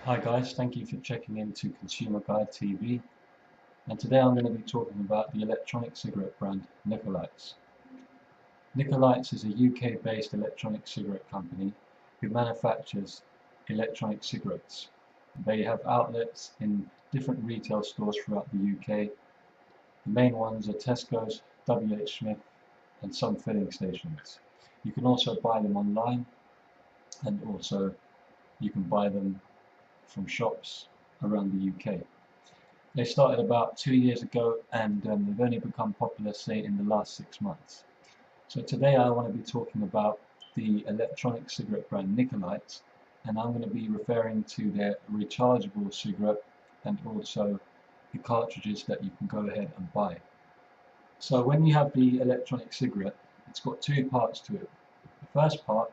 Hi guys, thank you for checking into Consumer Guide TV, and today I'm going to be talking about the electronic cigarette brand Nicolites. Nicolites is a UK-based electronic cigarette company who manufactures electronic cigarettes. They have outlets in different retail stores throughout the UK. The main ones are Tesco's, WH Smith, and some filling stations. You can also buy them online, and also you can buy them from shops around the UK. They started about 2 years ago, and they've only become popular, say, in the last 6 months. So today I want to be talking about the electronic cigarette brand Nicolites, and I'm going to be referring to their rechargeable cigarette and also the cartridges that you can go ahead and buy. So when you have the electronic cigarette, it's got two parts to it. The first part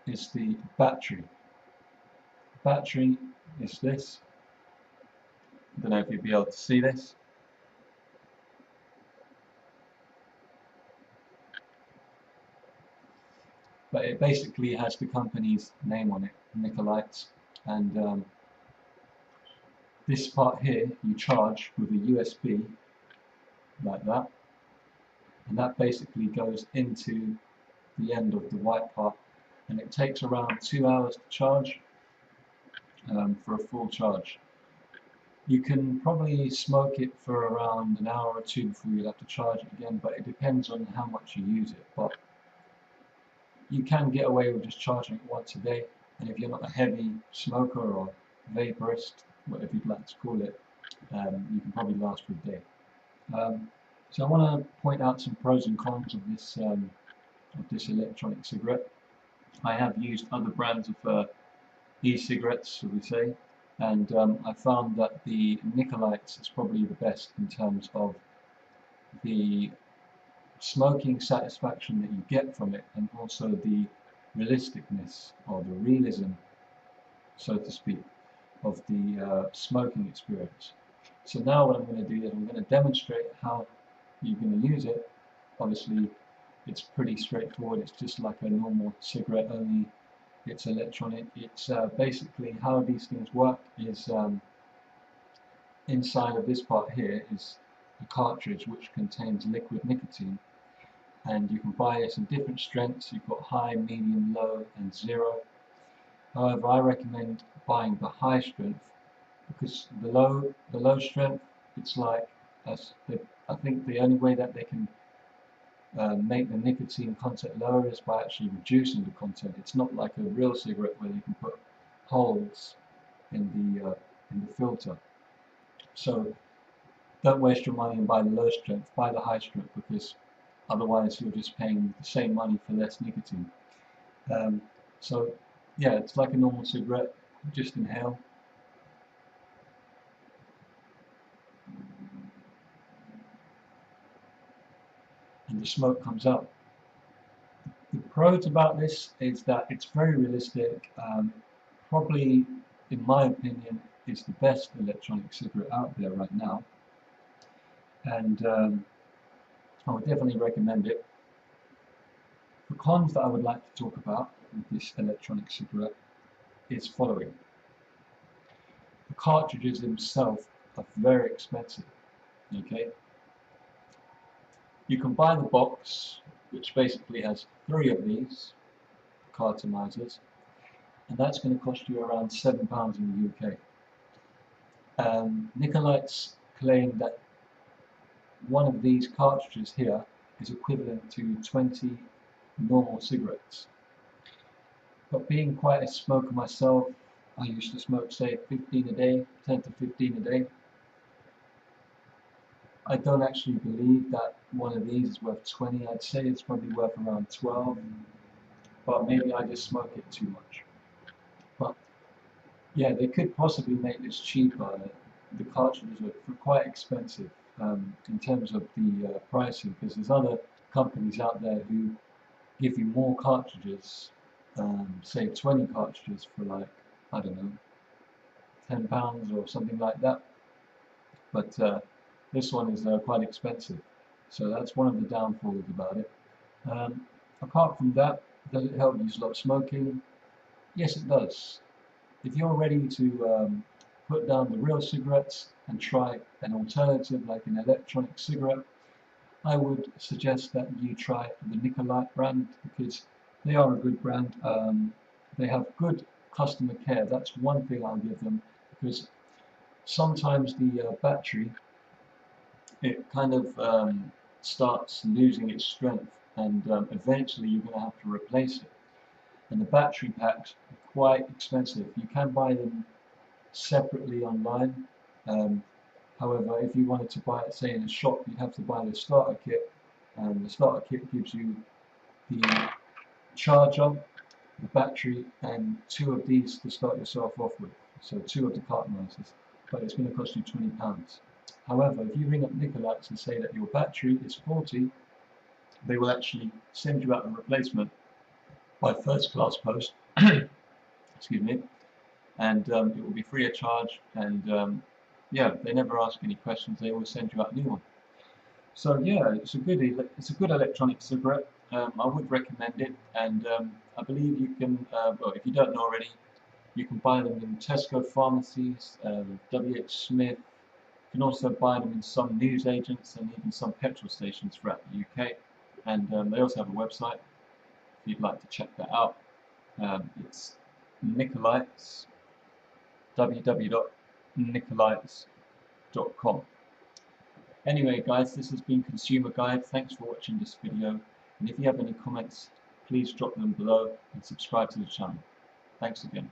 is the battery. The battery is this. I don't know if you'll be able to see this. But it basically has the company's name on it, Nicolites, and this part here you charge with a USB like that, and that basically goes into the end of the white part, and it takes around 2 hours to charge for a full charge. You can probably smoke it for around an hour or two before you'll have to charge it again, but it depends on how much you use it. But you can get away with just charging it once a day, and if you're not a heavy smoker or vaporist, whatever you'd like to call it, you can probably last for a day. So I want to point out some pros and cons of this electronic cigarette. I have used other brands of e-cigarettes, shall we say, and I found that the Nicolites is probably the best in terms of the smoking satisfaction that you get from it, and also the realisticness or the realism, so to speak, of the smoking experience. So now what I'm going to do is I'm going to demonstrate how you're going to use it. Obviously it's pretty straightforward. It's just like a normal cigarette, only it's electronic. It's basically how these things work is inside of this part here is a cartridge which contains liquid nicotine, and you can buy it in different strengths. You've got high, medium, low and zero. However, I recommend buying the high strength, because the low strength, it's like I think the only way that they can make the nicotine content lower is by actually reducing the content. It's not like a real cigarette where you can put holes in the filter. So don't waste your money and buy the low strength. Buy the high strength, because otherwise you're just paying the same money for less nicotine. So yeah, it's like a normal cigarette. Just inhale. And the smoke comes out. The pros about this is that it's very realistic. Probably, in my opinion, is the best electronic cigarette out there right now, and I would definitely recommend it. The cons that I would like to talk about with this electronic cigarette is following. The cartridges themselves are very expensive. Okay, you can buy the box, which basically has 3 of these cartonizers, and that's going to cost you around £7 in the UK. Nicolites claim that one of these cartridges here is equivalent to 20 normal cigarettes. But being quite a smoker myself, I used to smoke, say, 15 a day, 10 to 15 a day. I don't actually believe that one of these is worth 20. I'd say it's probably worth around 12, but maybe I just smoke it too much. But yeah, they could possibly make this cheaper. The cartridges are quite expensive in terms of the pricing, because there's other companies out there who give you more cartridges, say 20 cartridges for like, I don't know, £10 or something like that. But this one is quite expensive, so that's one of the downfalls about it. Apart from that, does it help you stop smoking? Yes, it does. if you're ready to put down the real cigarettes and try an alternative like an electronic cigarette, I would suggest that you try the Nicolite brand, because they are a good brand. They have good customer care. That's one thing I'll give them, because sometimes the battery, it kind of starts losing its strength, and eventually you're going to have to replace it. And the battery packs are quite expensive. You can buy them separately online. Um, However, if you wanted to buy it, say in a shop, you'd have to buy the starter kit. And the starter kit gives you the charger, the battery, and 2 of these to start yourself off with. So 2 of the cartonizers, but it's going to cost you £20. However, if you ring up Nicolites and say that your battery is faulty, they will actually send you out a replacement by first class post. Excuse me. And it will be free of charge, and yeah, they never ask any questions. They always send you out a new one. So yeah, it's a good electronic cigarette. I would recommend it, and I believe you can. Well, if you don't know already, you can buy them in Tesco pharmacies, WH Smith. You can also buy them in some newsagents and even some petrol stations throughout the UK. And they also have a website if you'd like to check that out. It's Nicolites, www.nicolites.com. Anyway guys, this has been Consumer Guide. Thanks for watching this video, and if you have any comments, please drop them below and subscribe to the channel. Thanks again.